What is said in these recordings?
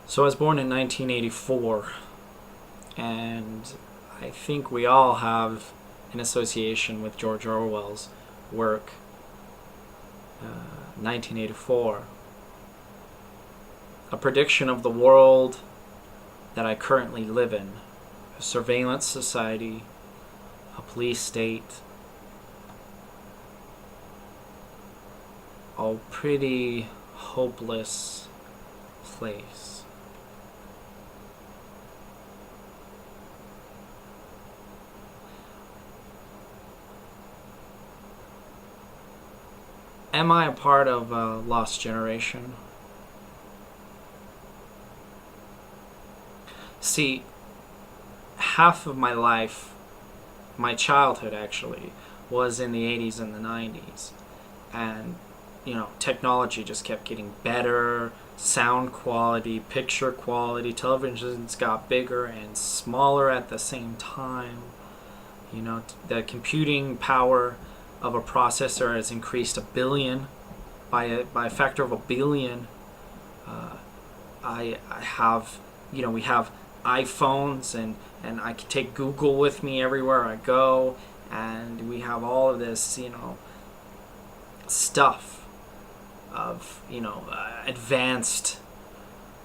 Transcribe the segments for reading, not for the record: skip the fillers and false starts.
So I was born in 1984, and I think we all have an association with George Orwell's work, 1984. A prediction of the world that I currently live in: a surveillance society, a police state, a pretty hopeless place. Am I a part of a lost generation? See, half of my life, my childhood actually, was in the 80s and the 90s. And, technology just kept getting better, sound quality, picture quality, televisions got bigger and smaller at the same time. The computing power of a processor has increased by a factor of a billion. I have, we have iPhones, and I can take Google with me everywhere I go, and we have all of this, stuff of, advanced,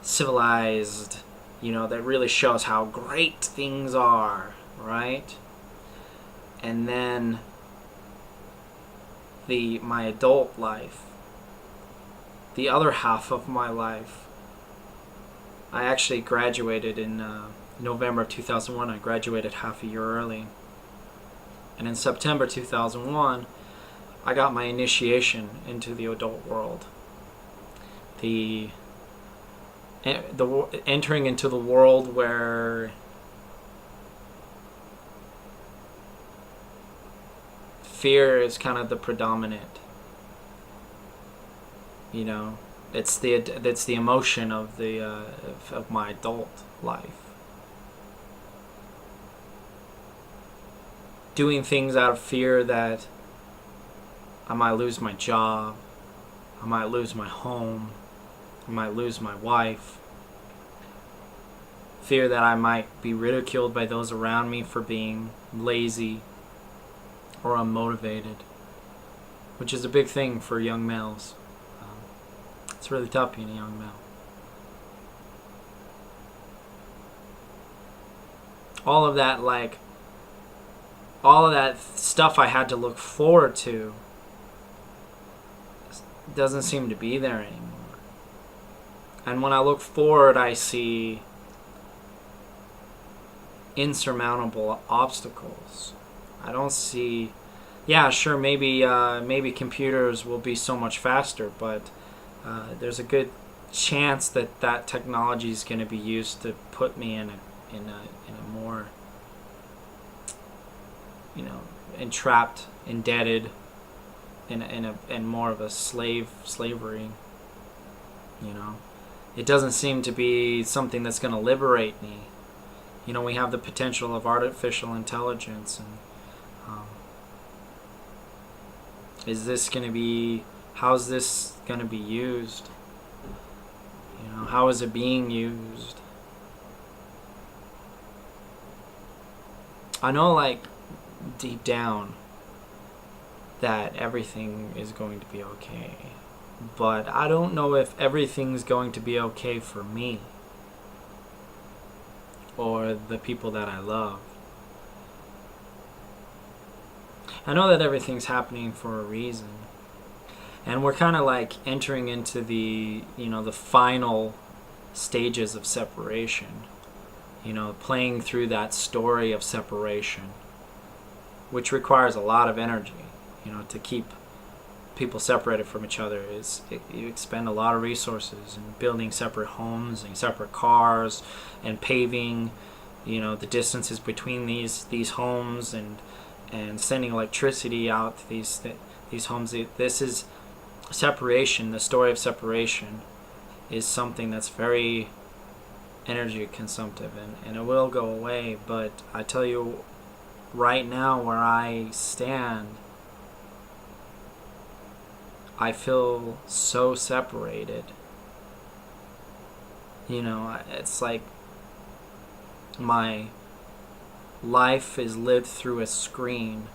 civilized, that really shows how great things are, right? And then my adult life, the other half of my life, I actually graduated in November of 2001. I graduated half a year early. And in September 2001, I got my initiation into the adult world. The entering into the world where fear is kind of the predominant. It's the emotion of of my adult life. Doing things out of fear that I might lose my job, I might lose my home, I might lose my wife. Fear that I might be ridiculed by those around me for being lazy or unmotivated, which is a big thing for young males. It's really tough being a young male. All of that stuff I had to look forward to doesn't seem to be there anymore. And when I look forward, I see insurmountable obstacles. I don't see, yeah, sure, maybe computers will be so much faster, but there's a good chance that technology is going to be used to put me in a more, entrapped, indebted, in more of a slavery. It doesn't seem to be something that's going to liberate me. We have the potential of artificial intelligence, and how's this going to be used? How is it being used? I know, deep down, that everything is going to be okay. But I don't know if everything's going to be okay for me or the people that I love. I know that everything's happening for a reason. And we're kind of entering into the final stages of separation. Playing through that story of separation, which requires a lot of energy. To keep people separated from each other you expend a lot of resources in building separate homes and separate cars and paving, the distances between these homes and sending electricity out to these homes. This is separation. The story of separation is something that's very energy consumptive, and it will go away. But I tell you, right now where I stand, I feel so separated. It's like my life is lived through a screen,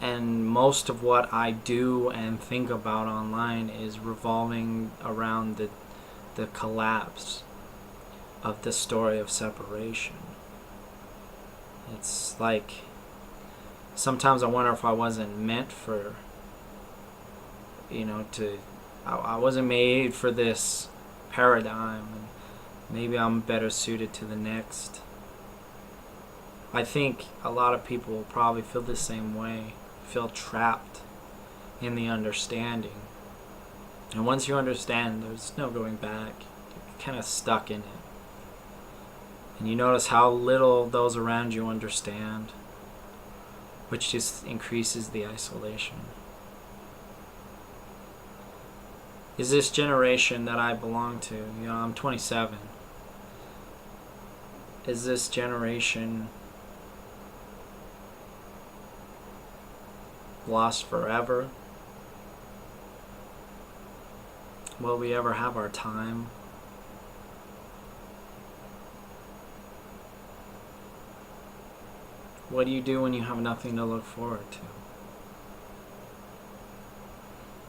and most of what I do and think about online is revolving around the collapse of the story of separation. It's like sometimes I wonder if I wasn't meant for, I wasn't made for this paradigm, and maybe I'm better suited to the next. I think a lot of people will probably feel the same way, feel trapped in the understanding. And once you understand, there's no going back. You're kind of stuck in it. And you notice how little those around you understand, which just increases the isolation. Is this generation that I belong to, I'm 27, is this generation lost forever? Will we ever have our time? What do you do when you have nothing to look forward to?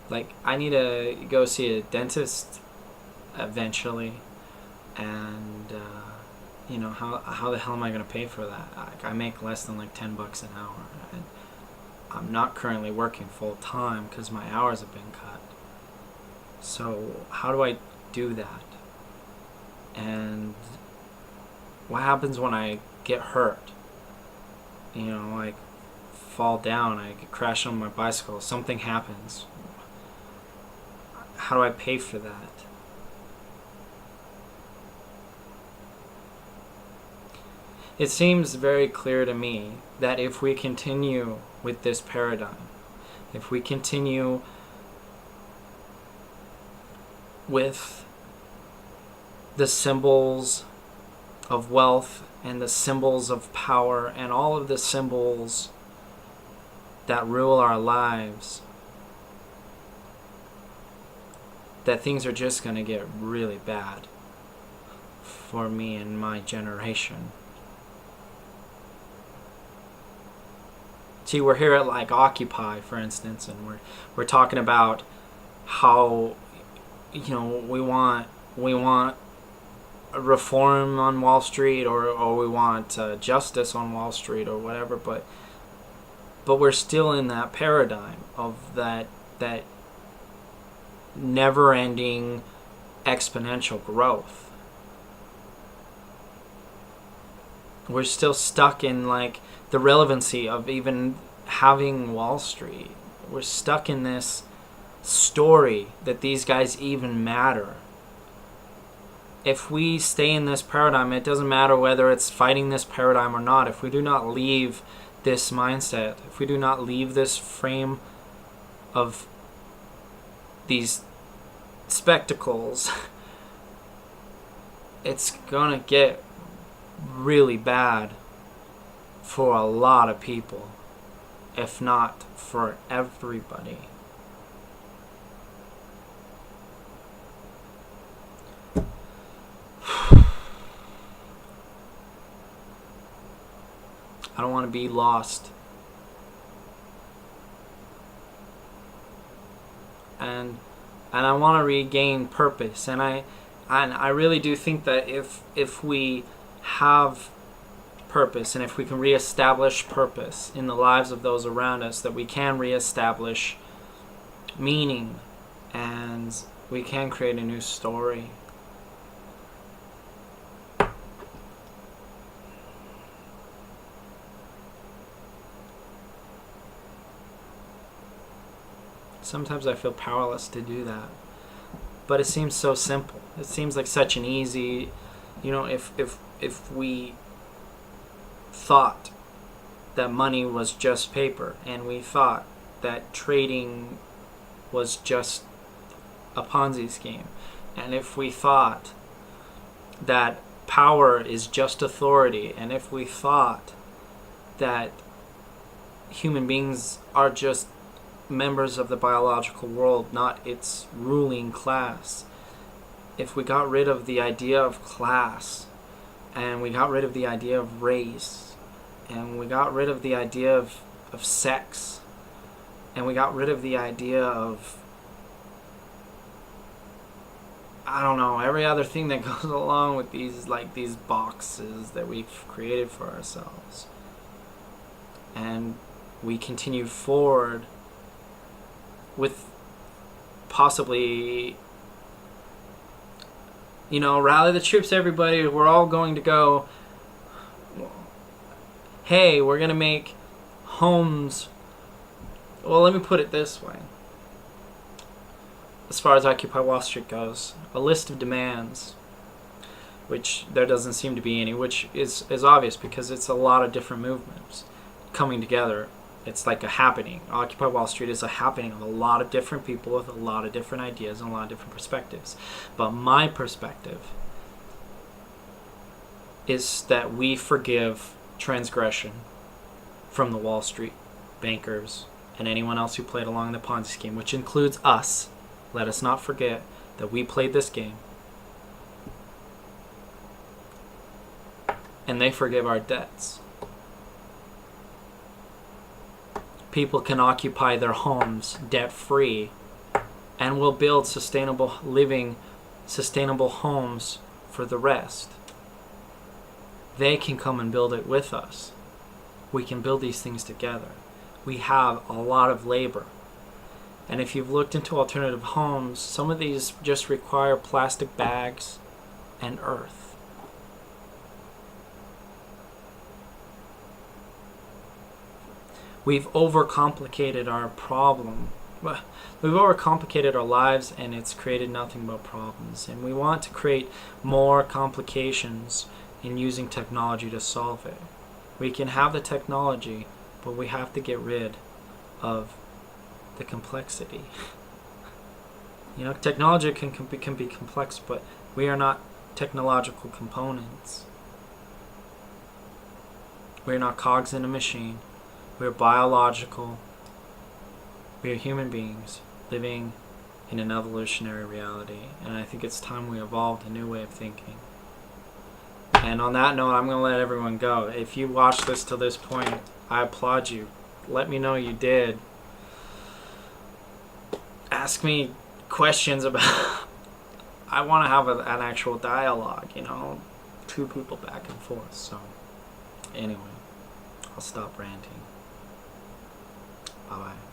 Like, I need to go see a dentist eventually, and how the hell am I going to pay for that? I make less than like $10 an hour, and I'm not currently working full time because my hours have been cut. So how do I do that? And what happens when I get hurt? Like fall down, I crash on my bicycle, something happens. How do I pay for that? It seems very clear to me that if we continue with this paradigm, if we continue with the symbols of wealth and the symbols of power and all of the symbols that rule our lives, that things are just going to get really bad for me and my generation. See, we're here at like Occupy, for instance, and we're talking about how we want reform on Wall Street, or we want justice on Wall Street, or whatever, but we're still in that paradigm of that never-ending exponential growth. We're still stuck in like the relevancy of even having Wall Street. We're stuck in this story that these guys even matter. If we stay in this paradigm, it doesn't matter whether it's fighting this paradigm or not. If we do not leave this mindset, if we do not leave this frame of these spectacles, it's gonna get really bad for a lot of people, if not for everybody. I don't want to be lost. And I want to regain purpose. And I really do think that if we have purpose, and if we can reestablish purpose in the lives of those around us, that we can reestablish meaning, and we can create a new story. Sometimes I feel powerless to do that. But it seems so simple. It seems like such an easy, if we thought that money was just paper, and we thought that trading was just a Ponzi scheme, and if we thought that power is just authority, and if we thought that human beings are just members of the biological world, not its ruling class, if we got rid of the idea of class, and we got rid of the idea of race, and we got rid of the idea of sex, and we got rid of the idea of, I don't know, every other thing that goes along with these boxes that we've created for ourselves, and we continue forward with possibly, rally the troops, everybody, we're all going to go, hey, we're going to make homes. Well, let me put it this way. As far as Occupy Wall Street goes, a list of demands, which there doesn't seem to be any, which is obvious because it's a lot of different movements coming together. It's like a happening. Occupy Wall Street is a happening of a lot of different people with a lot of different ideas and a lot of different perspectives. But my perspective is that we forgive transgression from the Wall Street bankers and anyone else who played along the Ponzi scheme, which includes us. Let us not forget that we played this game. And they forgive our debts. People can occupy their homes debt-free, and will build sustainable living, sustainable homes for the rest. They can come and build it with us. We can build these things together. We have a lot of labor. And if you've looked into alternative homes, some of these just require plastic bags and earth. We've overcomplicated our problem. We've overcomplicated our lives, and it's created nothing but problems. And we want to create more complications in using technology to solve it. We can have the technology, but we have to get rid of the complexity. Technology can be complex, but we are not technological components. We are not cogs in a machine. We are biological. We are human beings living in an evolutionary reality, and I think it's time we evolved a new way of thinking. And on that note, I'm going to let everyone go. If you watched this to this point, I applaud you. Let me know you did. Ask me questions about... I want to have an actual dialogue, two people back and forth. So, anyway, I'll stop ranting. Bye-bye.